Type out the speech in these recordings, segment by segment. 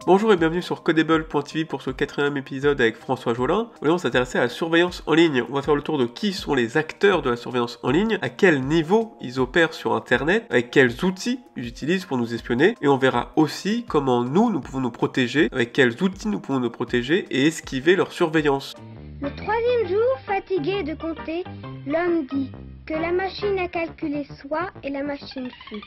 Bonjour et bienvenue sur Codable.tv pour ce 4e épisode avec François Jolin. Aujourd'hui on va s'intéresser à la surveillance en ligne. On va faire le tour de qui sont les acteurs de la surveillance en ligne, à quel niveau ils opèrent sur internet, avec quels outils ils utilisent pour nous espionner, et on verra aussi comment nous pouvons nous protéger, avec quels outils nous pouvons nous protéger et esquiver leur surveillance. Le 3e jour, fatigué de compter, l'homme dit que la machine a calculé soit et la machine fut.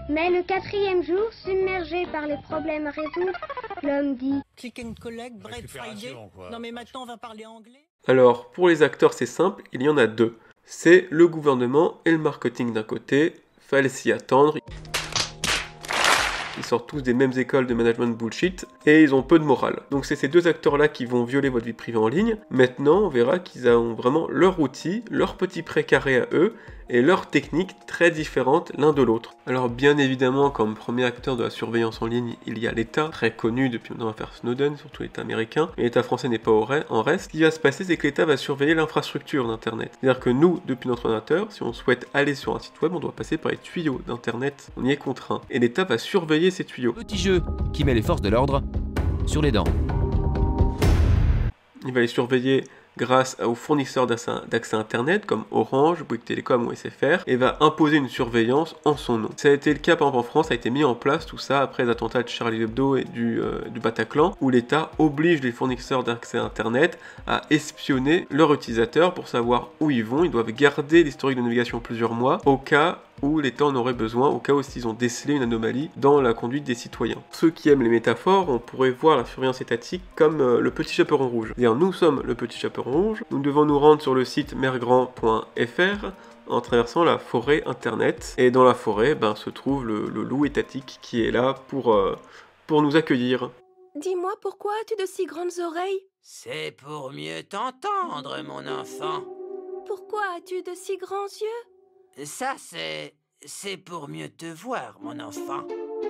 Mais le 4e jour, submergé par les problèmes à résoudre, l'homme dit Click and collect, Bread Friday. Non mais maintenant on va parler anglais. Alors, pour les acteurs c'est simple, il y en a deux. C'est le gouvernement et le marketing d'un côté, fallait s'y attendre. Ils sortent tous des mêmes écoles de management bullshit et ils ont peu de morale. Donc c'est ces deux acteurs-là qui vont violer votre vie privée en ligne. Maintenant, on verra qu'ils ont vraiment leur outil, leur petit précaré à eux et leurs techniques très différentes l'un de l'autre. Alors bien évidemment, comme premier acteur de la surveillance en ligne, il y a l'État, très connu depuis maintenant l'affaire Snowden, surtout l'État américain. Et l'État français n'est pas en reste. Ce qui va se passer, c'est que l'État va surveiller l'infrastructure d'Internet. C'est-à-dire que nous, depuis notre ordinateur, si on souhaite aller sur un site web, on doit passer par les tuyaux d'Internet. On y est contraint. Et l'État va surveiller ces tuyaux. Petit jeu qui met les forces de l'ordre sur les dents. Il va les surveiller grâce aux fournisseurs d'accès Internet comme Orange, Bouygues Télécom ou SFR et va imposer une surveillance en son nom. Ça a été le cas par exemple en France, ça a été mis en place tout ça après les attentats de Charlie Hebdo et du Bataclan où l'État oblige les fournisseurs d'accès Internet à espionner leurs utilisateurs pour savoir où ils vont. Ils doivent garder l'historique de navigation plusieurs mois au cas où l'État en aurait besoin, au cas où ils ont décelé une anomalie dans la conduite des citoyens. Ceux qui aiment les métaphores, on pourrait voir la surveillance étatique comme le petit chaperon rouge. C'est-à-dire, nous sommes le petit chaperon rouge, nous devons nous rendre sur le site mergrand.fr en traversant la forêt internet, et dans la forêt se trouve le loup étatique qui est là pour nous accueillir. Dis-moi, pourquoi as-tu de si grandes oreilles? C'est pour mieux t'entendre, mon enfant. Pourquoi as-tu de si grands yeux? Ça, c'est pour mieux te voir, mon enfant.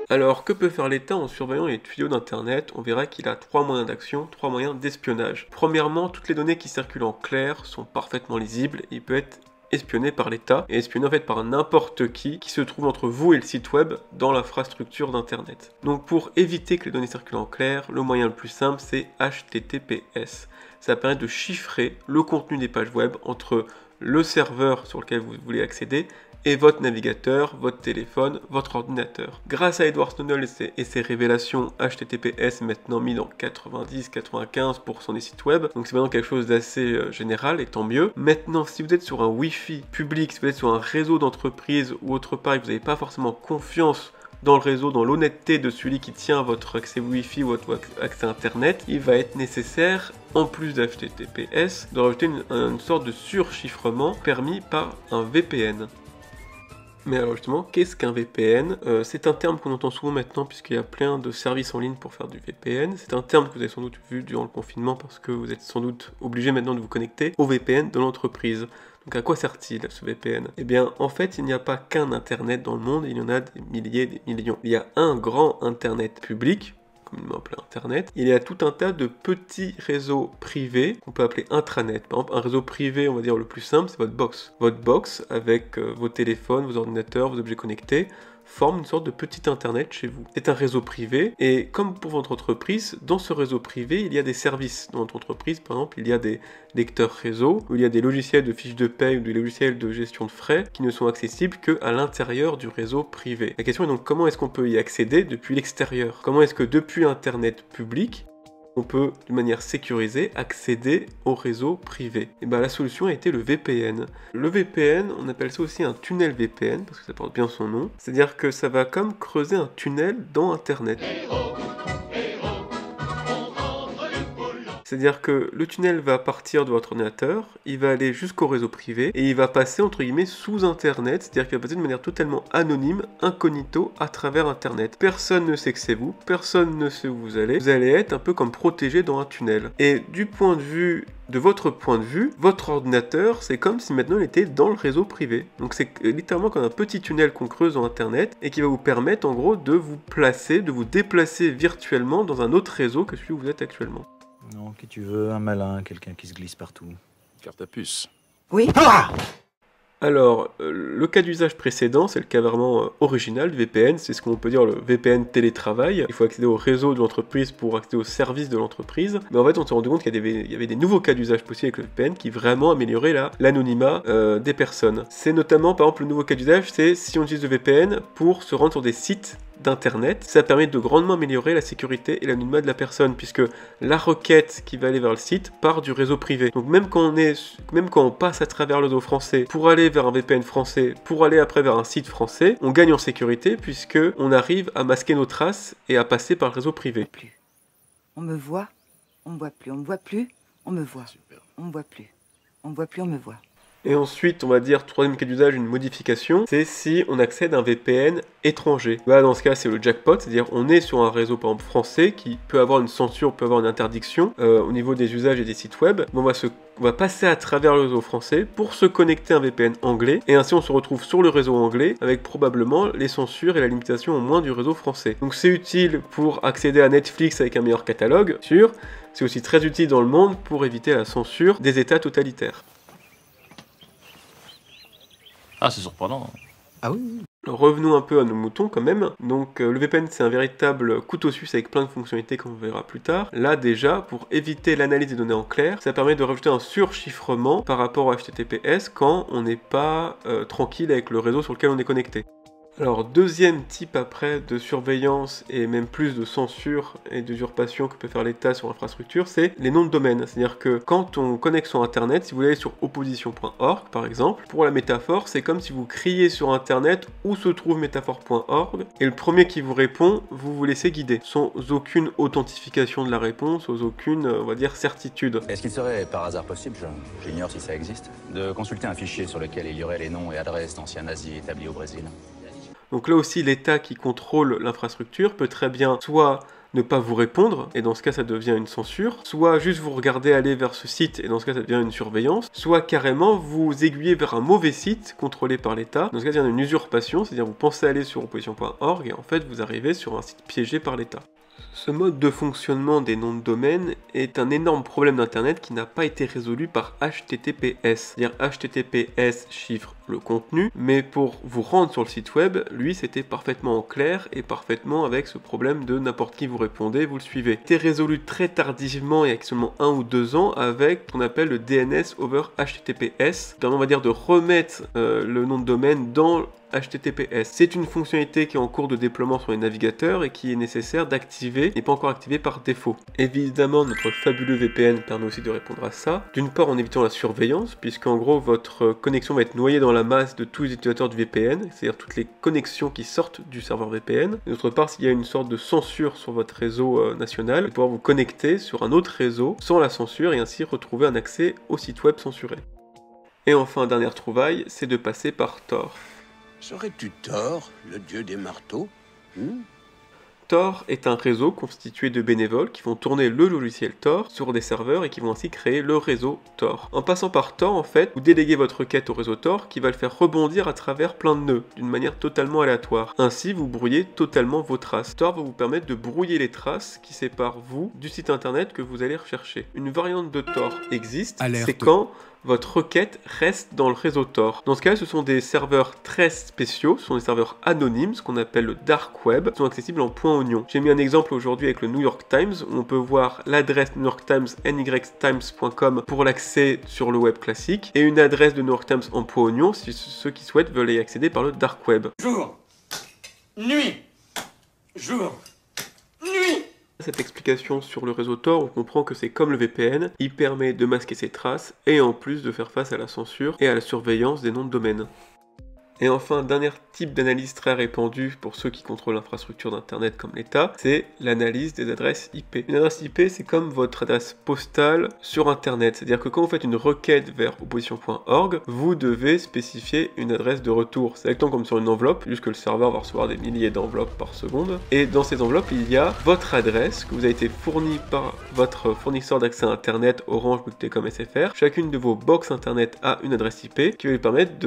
Alors, que peut faire l'État en surveillant les tuyaux d'Internet? On verra qu'il a 3 moyens d'action, 3 moyens d'espionnage. Premièrement, toutes les données qui circulent en clair sont parfaitement lisibles. Il peut être espionné par l'État et espionné en fait par n'importe qui se trouve entre vous et le site web dans l'infrastructure d'Internet. Donc pour éviter que les données circulent en clair, le moyen le plus simple c'est HTTPS. Ça permet de chiffrer le contenu des pages web entre le serveur sur lequel vous voulez accéder et votre navigateur, votre téléphone, votre ordinateur. Grâce à Edward Snowden et ses révélations, HTTPS est maintenant mis dans 90-95% des sites web, donc c'est maintenant quelque chose d'assez général et tant mieux. Maintenant, si vous êtes sur un Wi-Fi public, si vous êtes sur un réseau d'entreprise ou autre part et que vous n'avez pas forcément confiance dans le réseau, dans l'honnêteté de celui qui tient votre accès Wi-Fi ou votre accès Internet, il va être nécessaire, en plus d'HTTPS, de rajouter une sorte de surchiffrement permis par un VPN. Mais alors justement, qu'est-ce qu'un VPN? C'est un terme qu'on entend souvent maintenant puisqu'il y a plein de services en ligne pour faire du VPN. C'est un terme que vous avez sans doute vu durant le confinement parce que vous êtes sans doute obligé maintenant de vous connecter au VPN de l'entreprise. Donc à quoi sert-il ce VPN? Eh bien en fait il n'y a pas qu'un internet dans le monde, il y en a des milliers, des millions. Il y a un grand internet public, communément appelé internet. Il y a tout un tas de petits réseaux privés qu'on peut appeler intranet. Par exemple un réseau privé on va dire le plus simple c'est votre box. Votre box avec vos téléphones, vos ordinateurs, vos objets connectés forme une sorte de petit internet chez vous. C'est un réseau privé et comme pour votre entreprise, dans ce réseau privé, il y a des services. Dans votre entreprise, par exemple, il y a des lecteurs réseau, où il y a des logiciels de fiches de paie ou des logiciels de gestion de frais qui ne sont accessibles qu'à l'intérieur du réseau privé. La question est donc comment est-ce qu'on peut y accéder depuis l'extérieur? Comment est-ce que depuis Internet public, on peut, de manière sécurisée, accéder au réseau privé. Et bien la solution a été le VPN. Le VPN, on appelle ça aussi un tunnel VPN, parce que ça porte bien son nom. C'est-à-dire que ça va comme creuser un tunnel dans Internet. C'est-à-dire que le tunnel va partir de votre ordinateur, il va aller jusqu'au réseau privé, et il va passer entre guillemets sous Internet, c'est-à-dire qu'il va passer de manière totalement anonyme, incognito, à travers Internet. Personne ne sait que c'est vous, personne ne sait où vous allez être un peu comme protégé dans un tunnel. Et du point de vue de votre point de vue, votre ordinateur, c'est comme si maintenant il était dans le réseau privé. Donc c'est littéralement comme un petit tunnel qu'on creuse dans Internet et qui va vous permettre en gros de vous placer, de vous déplacer virtuellement dans un autre réseau que celui où vous êtes actuellement. Non, qui tu veux, un malin, quelqu'un qui se glisse partout. Carte à puce. Oui. Alors, le cas d'usage précédent, c'est le cas vraiment original du VPN, c'est ce qu'on peut dire le VPN télétravail. Il faut accéder au réseau de l'entreprise pour accéder aux services de l'entreprise. Mais en fait, on s'est rendu compte qu'il y avait des nouveaux cas d'usage possibles avec le VPN qui vraiment amélioraient l'anonymat des personnes. C'est notamment, par exemple, le nouveau cas d'usage, c'est si on utilise le VPN pour se rendre sur des sites d'internet, ça permet de grandement améliorer la sécurité et l'anonymat de la personne, puisque la requête qui va aller vers le site part du réseau privé. Donc même quand on passe à travers le réseau français pour aller vers un VPN français, pour aller après vers un site français, on gagne en sécurité puisque on arrive à masquer nos traces et à passer par le réseau privé. On me voit, on me voit plus, on me voit plus, on me voit. Super. On me voit plus, on me voit plus, on me voit. Et ensuite, on va dire, troisième cas d'usage, une modification, c'est si on accède à un VPN étranger. Là, dans ce cas, c'est le jackpot, c'est-à-dire on est sur un réseau, par exemple, français, qui peut avoir une censure, peut avoir une interdiction au niveau des usages et des sites web. Mais on va passer à travers le réseau français pour se connecter à un VPN anglais, et ainsi on se retrouve sur le réseau anglais, avec probablement les censures et la limitation au moins du réseau français. Donc c'est utile pour accéder à Netflix avec un meilleur catalogue, sûr. C'est aussi très utile dans le monde pour éviter la censure des États totalitaires. Ah, c'est surprenant. Ah oui. Revenons un peu à nos moutons quand même. Donc le VPN c'est un véritable couteau suisse avec plein de fonctionnalités comme on verra plus tard. Là déjà, pour éviter l'analyse des données en clair, ça permet de rajouter un surchiffrement par rapport au HTTPS quand on n'est pas tranquille avec le réseau sur lequel on est connecté. Alors deuxième type après de surveillance et même plus de censure et d'usurpation que peut faire l'État sur l'infrastructure, c'est les noms de domaine. C'est-à-dire que quand on connecte sur internet, si vous allez sur opposition.org par exemple, pour la métaphore, c'est comme si vous criez sur internet où se trouve métaphore.org et le premier qui vous répond, vous vous laissez guider, sans aucune authentification de la réponse, sans aucune, on va dire, certitude. Est-ce qu'il serait par hasard possible, j'ignore si ça existe, de consulter un fichier sur lequel il y aurait les noms et adresses d'anciens nazis établis au Brésil ? Donc là aussi, l'État qui contrôle l'infrastructure peut très bien soit ne pas vous répondre, et dans ce cas ça devient une censure, soit juste vous regarder aller vers ce site, et dans ce cas ça devient une surveillance, soit carrément vous aiguiller vers un mauvais site contrôlé par l'État, dans ce cas ça devient une usurpation, c'est-à-dire vous pensez aller sur opposition.org, et en fait vous arrivez sur un site piégé par l'État. Ce mode de fonctionnement des noms de domaine est un énorme problème d'internet qui n'a pas été résolu par HTTPS. C'est-à-dire HTTPS chiffre le contenu, mais pour vous rendre sur le site web, lui c'était parfaitement en clair et parfaitement avec ce problème de n'importe qui vous répondez, vous le suivez. C'était résolu très tardivement, il y a seulement 1 ou 2 ans, avec ce qu'on appelle le DNS over HTTPS, on va dire de remettre le nom de domaine dans HTTPS. C'est une fonctionnalité qui est en cours de déploiement sur les navigateurs et qui est nécessaire d'activer, n'est pas encore activée par défaut. Évidemment, notre fabuleux VPN permet aussi de répondre à ça. D'une part en évitant la surveillance, puisqu'en gros votre connexion va être noyée dans la masse de tous les utilisateurs du VPN, c'est-à-dire toutes les connexions qui sortent du serveur VPN. Et d'autre part, s'il y a une sorte de censure sur votre réseau national, vous pouvoir vous connecter sur un autre réseau sans la censure et ainsi retrouver un accès au site web censuré. Et enfin, dernière trouvaille, c'est de passer par Tor. Serais-tu Thor, le dieu des marteaux? Tor est un réseau constitué de bénévoles qui vont tourner le logiciel Tor sur des serveurs et qui vont ainsi créer le réseau Tor. En passant par Tor, en fait, vous déléguez votre requête au réseau Tor qui va le faire rebondir à travers plein de nœuds, d'une manière totalement aléatoire. Ainsi, vous brouillez totalement vos traces. Tor va vous permettre de brouiller les traces qui séparent vous du site internet que vous allez rechercher. Une variante de Tor existe, c'est quand votre requête reste dans le réseau Tor. Dans ce cas, ce sont des serveurs très spéciaux, ce sont des serveurs anonymes, ce qu'on appelle le dark web, qui sont accessibles en .oignon. J'ai mis un exemple aujourd'hui avec le New York Times, où on peut voir l'adresse New York Times nytimes.com pour l'accès sur le web classique, et une adresse de New York Times en .oignon si ceux qui souhaitent veulent y accéder par le dark web. Jour, nuit, jour, nuit. Cette explication sur le réseau Tor, on comprend que c'est comme le VPN, il permet de masquer ses traces et en plus de faire face à la censure et à la surveillance des noms de domaine. Et enfin, dernier type d'analyse très répandu pour ceux qui contrôlent l'infrastructure d'internet comme l'État, c'est l'analyse des adresses IP. Une adresse IP, c'est comme votre adresse postale sur internet, c'est-à-dire que quand vous faites une requête vers opposition.org, vous devez spécifier une adresse de retour. C'est exactement comme sur une enveloppe, juste que le serveur va recevoir des milliers d'enveloppes par seconde. Et dans ces enveloppes, il y a votre adresse que vous a été fournie par votre fournisseur d'accès à internet, Orange, Bouygues Telecom, SFR. Chacune de vos box internet a une adresse IP qui va lui permettre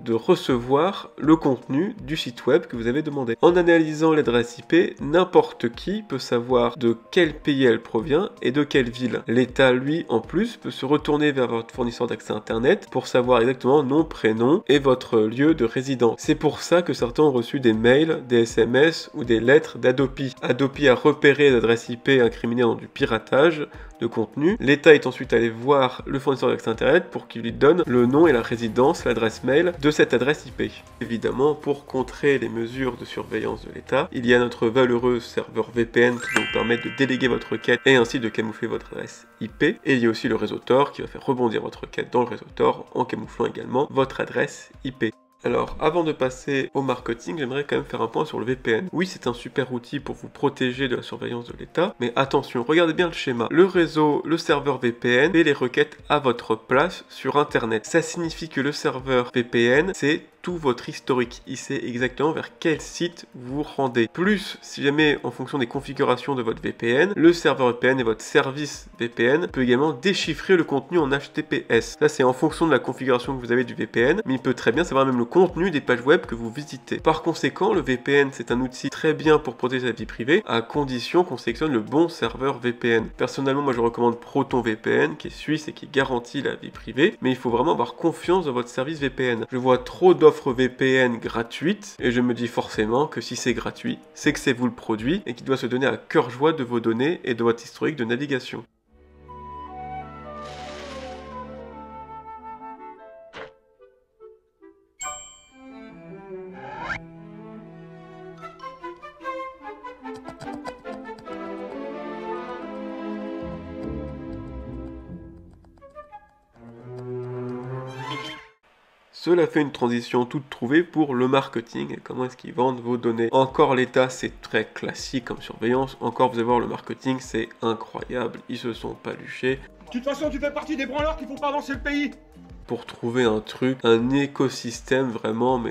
de recevoir le contenu du site web que vous avez demandé. En analysant l'adresse IP, n'importe qui peut savoir de quel pays elle provient et de quelle ville. L'État, lui, en plus, peut se retourner vers votre fournisseur d'accès Internet pour savoir exactement nom, prénom et votre lieu de résidence. C'est pour ça que certains ont reçu des mails, des SMS ou des lettres d'Adopi. Adopi a repéré l'adresse IP incriminée dans du piratage de contenu. L'État est ensuite allé voir le fournisseur d'accès Internet pour qu'il lui donne le nom et la résidence, l'adresse mail de cette adresse IP. Évidemment, pour contrer les mesures de surveillance de l'État, il y a notre valeureux serveur VPN qui va vous permettre de déléguer votre requête et ainsi de camoufler votre adresse IP. Et il y a aussi le réseau Tor qui va faire rebondir votre requête dans le réseau Tor en camouflant également votre adresse IP. Alors, avant de passer au marketing, j'aimerais quand même faire un point sur le VPN. Oui, c'est un super outil pour vous protéger de la surveillance de l'État, mais attention, regardez bien le schéma. Le réseau, le serveur VPN fait les requêtes à votre place sur Internet. Ça signifie que le serveur VPN, c'est tout votre historique. Il sait exactement vers quel site vous rendez. Plus, si jamais en fonction des configurations de votre VPN, le serveur VPN et votre service VPN peut également déchiffrer le contenu en HTTPS. Ça, c'est en fonction de la configuration que vous avez du VPN, mais il peut très bien savoir même le contenu des pages web que vous visitez. Par conséquent, le VPN, c'est un outil très bien pour protéger la vie privée, à condition qu'on sélectionne le bon serveur VPN. Personnellement, moi, je recommande ProtonVPN, qui est suisse et qui garantit la vie privée, mais il faut vraiment avoir confiance dans votre service VPN. Je vois trop d'offres VPN gratuite et je me dis forcément que si c'est gratuit, c'est que c'est vous le produit et qui doit se donner à cœur joie de vos données et de votre historique de navigation. Cela fait une transition toute trouvée pour le marketing et comment est-ce qu'ils vendent vos données. Encore l'État, c'est très classique comme surveillance. Encore, vous allez voir, le marketing, c'est incroyable. Ils se sont paluchés. De toute façon, tu fais partie des branleurs qui font pas avancer le pays. Pour trouver un truc, un écosystème vraiment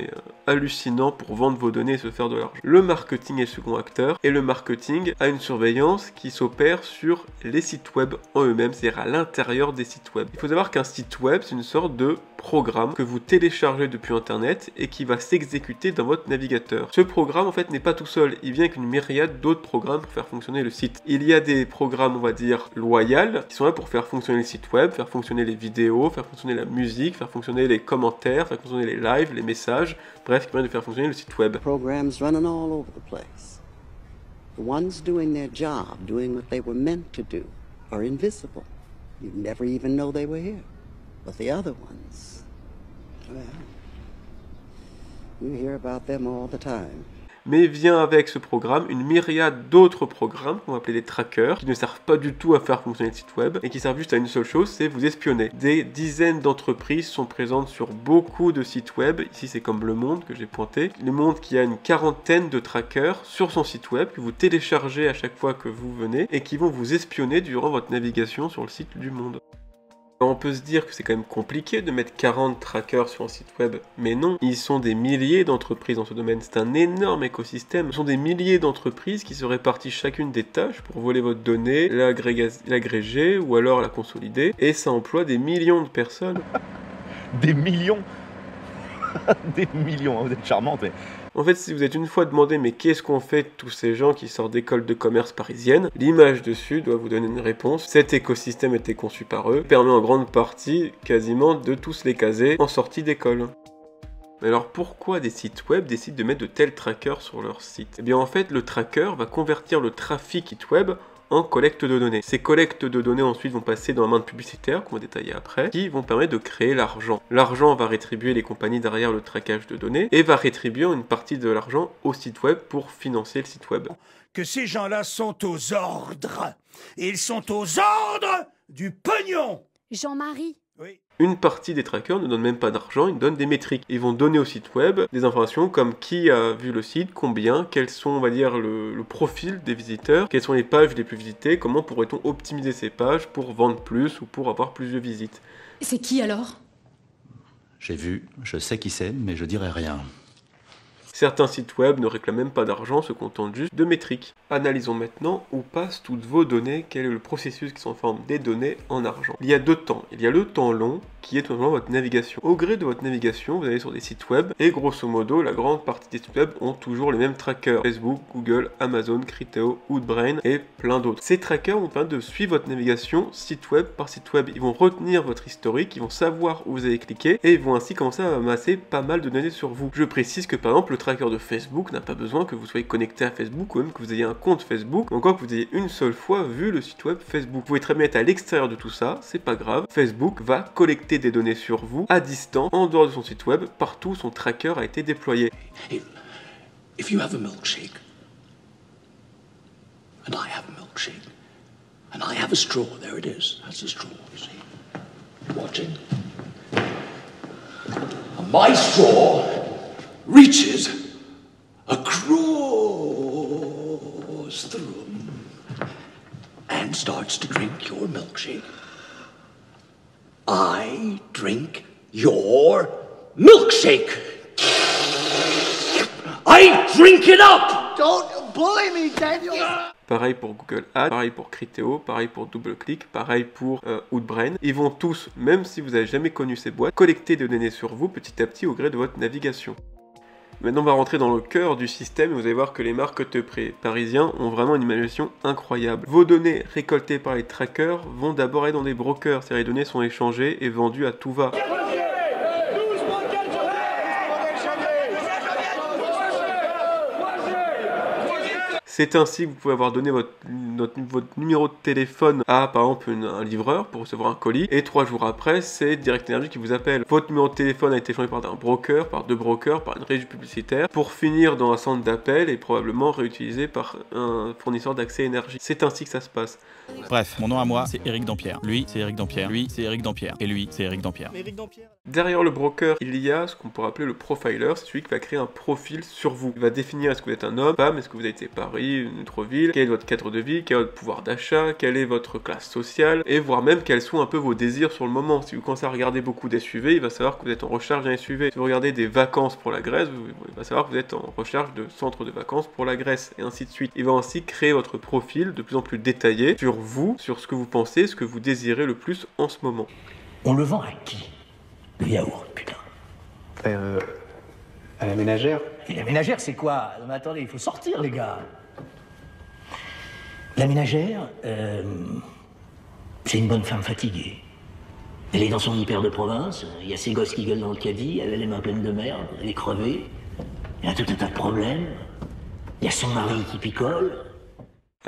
hallucinant pour vendre vos données et se faire de l'argent. Le marketing est le second acteur et le marketing a une surveillance qui s'opère sur les sites web en eux-mêmes, c'est-à-dire à l'intérieur des sites web. Il faut savoir qu'un site web, c'est une sorte de programme que vous téléchargez depuis Internet et qui va s'exécuter dans votre navigateur. Ce programme, en fait, n'est pas tout seul. Il vient avec une myriade d'autres programmes pour faire fonctionner le site. Il y a des programmes, on va dire, loyaux, qui sont là pour faire fonctionner le site web, faire fonctionner les vidéos, faire fonctionner la musique, faire fonctionner les commentaires, faire fonctionner les lives, les messages, bref, qui permettent de faire fonctionner le site web. Programs running all over the place. The ones doing their job, doing what they were meant to do, are invisible. You'd never even know they were here. But the other ones, well, you hear about them all the time. Mais vient avec ce programme une myriade d'autres programmes qu'on va appeler des trackers, qui ne servent pas du tout à faire fonctionner le site web, et qui servent juste à une seule chose, c'est vous espionner. Des dizaines d'entreprises sont présentes sur beaucoup de sites web, ici c'est comme Le Monde que j'ai pointé. Le Monde qui a une quarantaine de trackers sur son site web, que vous téléchargez à chaque fois que vous venez, et qui vont vous espionner durant votre navigation sur le site du Monde. Alors on peut se dire que c'est quand même compliqué de mettre 40 trackers sur un site web, mais non, ils sont des milliers d'entreprises dans ce domaine, c'est un énorme écosystème. Ce sont des milliers d'entreprises qui se répartissent chacune des tâches pour voler votre donnée, l'agréger ou alors la consolider, et ça emploie des millions de personnes. Des millions. Des millions, vous êtes charmante, mais... En fait, si vous êtes une fois demandé mais qu'est-ce qu'on fait de tous ces gens qui sortent d'écoles de commerce parisiennes, l'image dessus doit vous donner une réponse. Cet écosystème a été conçu par eux, permet en grande partie quasiment de tous les caser en sortie d'école. Mais alors pourquoi des sites web décident de mettre de tels trackers sur leur site? Eh bien en fait, le tracker va convertir le trafic site web en collecte de données. Ces collectes de données ensuite vont passer dans la main de publicitaires, qu'on va détailler après, qui vont permettre de créer l'argent. L'argent va rétribuer les compagnies derrière le traquage de données et va rétribuer une partie de l'argent au site web pour financer le site web. Que ces gens-là sont aux ordres. Et ils sont aux ordres du pognon. Jean-Marie. Oui. Une partie des trackers ne donnent même pas d'argent, ils donnent des métriques. Ils vont donner au site web des informations comme qui a vu le site, combien, quels sont, on va dire, le profil des visiteurs, quelles sont les pages les plus visitées, comment pourrait-on optimiser ces pages pour vendre plus ou pour avoir plus de visites. C'est qui alors? J'ai vu, je sais qui c'est, mais je dirai rien. Certains sites web ne réclament même pas d'argent, se contentent juste de métriques. Analysons maintenant où passent toutes vos données, quel est le processus qui transforme des données en argent. Il y a deux temps. Il y a le temps long, qui est tout simplement votre navigation. Au gré de votre navigation, vous allez sur des sites web, et grosso modo, la grande partie des sites web ont toujours les mêmes trackers. Facebook, Google, Amazon, Criteo, Woodbrain et plein d'autres. Ces trackers vont permettre de suivre votre navigation site web par site web. Ils vont retenir votre historique, ils vont savoir où vous avez cliqué, et ils vont ainsi commencer à amasser pas mal de données sur vous. Je précise que par exemple, le tracker de Facebook n'a pas besoin que vous soyez connecté à Facebook, ou même que vous ayez un compte Facebook, ou encore que vous ayez une seule fois vu le site web Facebook. Vous pouvez très bien être à l'extérieur de tout ça, c'est pas grave. Facebook va collecter des données sur vous, à distance, en dehors de son site web, partout où son tracker a été déployé. If you have a milkshake, and I have a milkshake, and I have a straw, there it is, that's a straw, you see, watching. And my straw reaches across the room and starts to drink your milkshake. I drink your milkshake. I drink it up! Don't bully me, Daniel! Pareil pour Google Ads, pareil pour Criteo, pareil pour DoubleClick, pareil pour Woodbrain. Ils vont tous, même si vous n'avez jamais connu ces boîtes, collecter des données sur vous petit à petit au gré de votre navigation. Maintenant, on va rentrer dans le cœur du système et vous allez voir que les marketeurs parisiens ont vraiment une imagination incroyable. Vos données récoltées par les trackers vont d'abord aller dans des brokers, c'est-à-dire les données sont échangées et vendues à tout va. C'est ainsi que vous pouvez avoir donné votre numéro de téléphone à, par exemple, un livreur pour recevoir un colis, et 3 jours après, c'est Direct Energy qui vous appelle. Votre numéro de téléphone a été changé par un broker, par 2 brokers, par une régie publicitaire, pour finir dans un centre d'appel et probablement réutilisé par un fournisseur d'accès énergie. C'est ainsi que ça se passe. Bref, mon nom à moi, c'est Éric Dampierre. Lui, c'est Éric Dampierre. Lui, c'est Éric Dampierre. Et lui, c'est Éric Dampierre. Derrière le broker, il y a ce qu'on pourrait appeler le profiler, c'est celui qui va créer un profil sur vous. Il va définir est-ce que vous êtes un homme, femme, est-ce que vous avez été Paris, une autre ville, quel est votre cadre de vie, quel est votre pouvoir d'achat, quelle est votre classe sociale, et voire même quels sont un peu vos désirs sur le moment. Si vous commencez à regarder beaucoup des SUV, il va savoir que vous êtes en recherche d'un SUV. Si vous regardez des vacances pour la Grèce, il va savoir que vous êtes en recherche de centres de vacances pour la Grèce, et ainsi de suite. Il va ainsi créer votre profil de plus en plus détaillé sur vous, sur ce que vous pensez, ce que vous désirez le plus en ce moment. On le vend à qui? Le yaourt, putain. À la ménagère. Et la ménagère, c'est quoi? Non mais attendez, il faut sortir, les gars. La ménagère, c'est une bonne femme fatiguée. Elle est dans son hyper de province, il y a ses gosses qui gueulent dans le caddie, elle a les mains pleines de merde, elle est crevée, il y a tout un tas de problèmes, il y a son mari qui picole.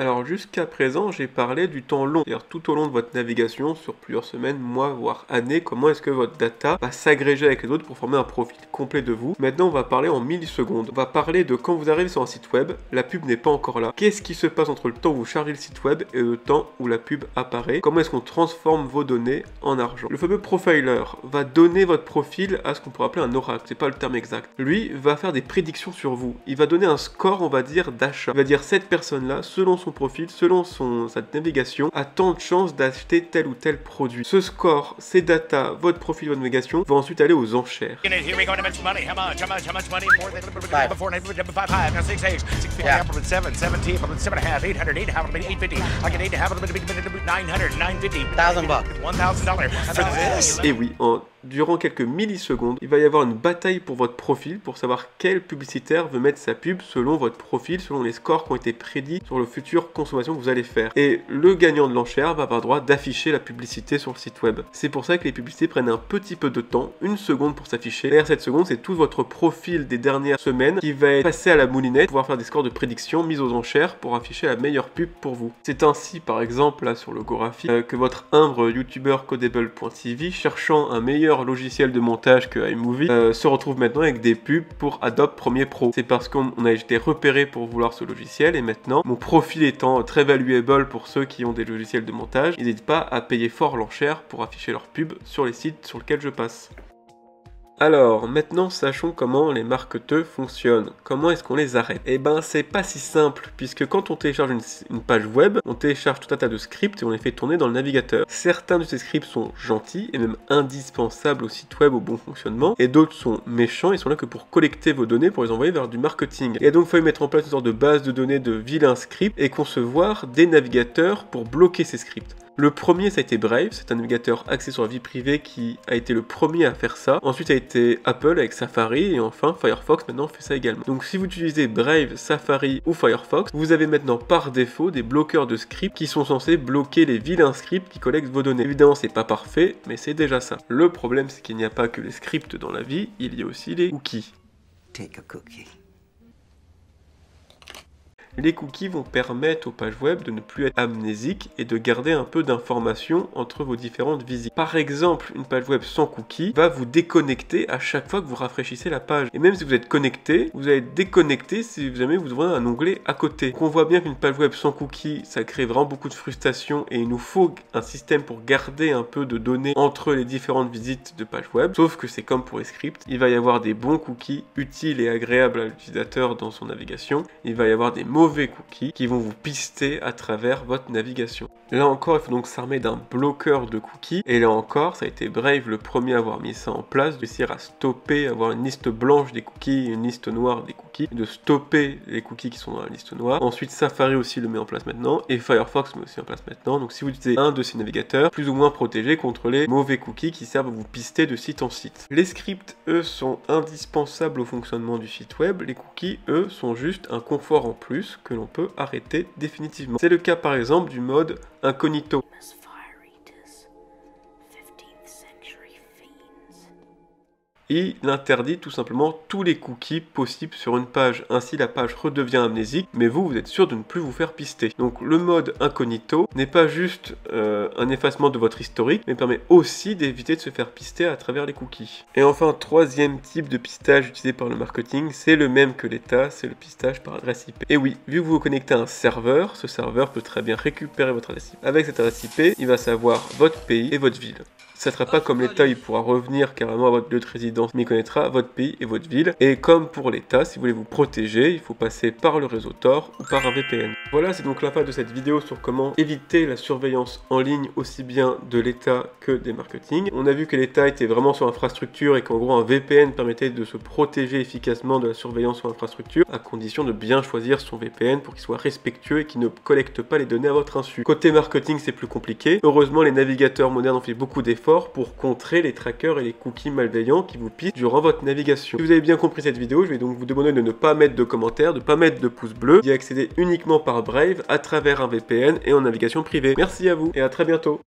Alors jusqu'à présent, j'ai parlé du temps long, c'est-à-dire tout au long de votre navigation, sur plusieurs semaines, mois, voire années, comment est-ce que votre data va s'agréger avec les autres pour former un profil complet de vous. Maintenant, on va parler en millisecondes. On va parler de quand vous arrivez sur un site web, la pub n'est pas encore là. Qu'est-ce qui se passe entre le temps où vous chargez le site web et le temps où la pub apparaît? Comment est-ce qu'on transforme vos données en argent? Le fameux profiler va donner votre profil à ce qu'on pourrait appeler un oracle, c'est pas le terme exact. Lui va faire des prédictions sur vous. Il va donner un score, on va dire, d'achat. Il va dire cette personne-là, selon son profil, selon sa navigation, a tant de chances d'acheter tel ou tel produit. Ce score, ces data, votre profil, votre navigation, va ensuite aller aux enchères. Et oui, durant quelques millisecondes, il va y avoir une bataille pour votre profil, pour savoir quel publicitaire veut mettre sa pub selon votre profil, selon les scores qui ont été prédits sur le futur consommation que vous allez faire. Et le gagnant de l'enchère va avoir droit d'afficher la publicité sur le site web. C'est pour ça que les publicités prennent un petit peu de temps, 1 seconde pour s'afficher. Derrière cette seconde, c'est tout votre profil des dernières semaines qui va être passé à la moulinette, pouvoir faire des scores de prédiction, mise aux enchères pour afficher la meilleure pub pour vous. C'est ainsi, par exemple, là sur le Gorafi, que votre humble youtubeur Codable.tv, cherchant un meilleur logiciel de montage que iMovie, se retrouve maintenant avec des pubs pour Adobe Premiere Pro. C'est parce qu'on a été repéré pour vouloir ce logiciel et maintenant, mon profil étant très valuable pour ceux qui ont des logiciels de montage, ils n'hésitent pas à payer fort l'enchère pour afficher leurs pubs sur les sites sur lesquels je passe. Alors, maintenant, sachons comment les marketeurs fonctionnent. Comment est-ce qu'on les arrête? Eh ben, c'est pas si simple, puisque quand on télécharge une page web, on télécharge tout un tas de scripts et on les fait tourner dans le navigateur. Certains de ces scripts sont gentils et même indispensables au site web au bon fonctionnement, et d'autres sont méchants et sont là que pour collecter vos données pour les envoyer vers du marketing. Et donc, il faut mettre en place une sorte de base de données de vilains scripts et concevoir des navigateurs pour bloquer ces scripts. Le premier, ça a été Brave, c'est un navigateur axé sur la vie privée qui a été le premier à faire ça. Ensuite, ça a été Apple avec Safari et enfin Firefox maintenant fait ça également. Donc si vous utilisez Brave, Safari ou Firefox, vous avez maintenant par défaut des bloqueurs de scripts qui sont censés bloquer les vilains scripts qui collectent vos données. Évidemment, c'est pas parfait, mais c'est déjà ça. Le problème, c'est qu'il n'y a pas que les scripts dans la vie, il y a aussi les cookies. Take a cookie. Les cookies vont permettre aux pages web de ne plus être amnésiques et de garder un peu d'informations entre vos différentes visites. Par exemple, une page web sans cookies va vous déconnecter à chaque fois que vous rafraîchissez la page. Et même si vous êtes connecté, vous allez être déconnecté si jamais vous ouvrez un onglet à côté. Donc on voit bien qu'une page web sans cookies, ça crée vraiment beaucoup de frustration et il nous faut un système pour garder un peu de données entre les différentes visites de pages web. Sauf que c'est comme pour les scripts, il va y avoir des bons cookies utiles et agréables à l'utilisateur dans son navigation. Il va y avoir des mauvais cookies qui vont vous pister à travers votre navigation. Là encore, il faut donc s'armer d'un bloqueur de cookies. Et là encore, ça a été Brave le premier à avoir mis ça en place, de réussir à stopper, avoir une liste blanche des cookies, une liste noire des cookies, de stopper les cookies qui sont dans la liste noire. Ensuite, Safari aussi le met en place maintenant, et Firefox le met aussi en place maintenant. Donc si vous utilisez un de ces navigateurs, plus ou moins protégé contre les mauvais cookies qui servent à vous pister de site en site. Les scripts, eux, sont indispensables au fonctionnement du site web. Les cookies, eux, sont juste un confort en plus que l'on peut arrêter définitivement. C'est le cas par exemple du mode incognito. Il interdit tout simplement tous les cookies possibles sur une page. Ainsi, la page redevient amnésique, mais vous êtes sûr de ne plus vous faire pister. Donc le mode incognito n'est pas juste un effacement de votre historique, mais permet aussi d'éviter de se faire pister à travers les cookies. Et enfin, troisième type de pistage utilisé par le marketing, c'est le même que l'État, c'est le pistage par adresse IP. Et oui, vu que vous vous connectez à un serveur, ce serveur peut très bien récupérer votre adresse IP. Avec cette adresse IP, il va savoir votre pays et votre ville. Ça ne sera pas comme l'État, il pourra revenir carrément à votre lieu de résidence, mais il connaîtra votre pays et votre ville. Et comme pour l'État, si vous voulez vous protéger, il faut passer par le réseau Tor ou par un VPN. Voilà, c'est donc la fin de cette vidéo sur comment éviter la surveillance en ligne aussi bien de l'État que des marketing. On a vu que l'État était vraiment sur infrastructure et qu'en gros un VPN permettait de se protéger efficacement de la surveillance sur infrastructure, à condition de bien choisir son VPN pour qu'il soit respectueux et qu'il ne collecte pas les données à votre insu. Côté marketing, c'est plus compliqué. Heureusement, les navigateurs modernes ont fait beaucoup d'efforts pour contrer les trackers et les cookies malveillants qui vous pistent durant votre navigation. Si vous avez bien compris cette vidéo, je vais donc vous demander de ne pas mettre de commentaires, de ne pas mettre de pouce bleu, d'y accéder uniquement par Brave à travers un VPN et en navigation privée. Merci à vous et à très bientôt.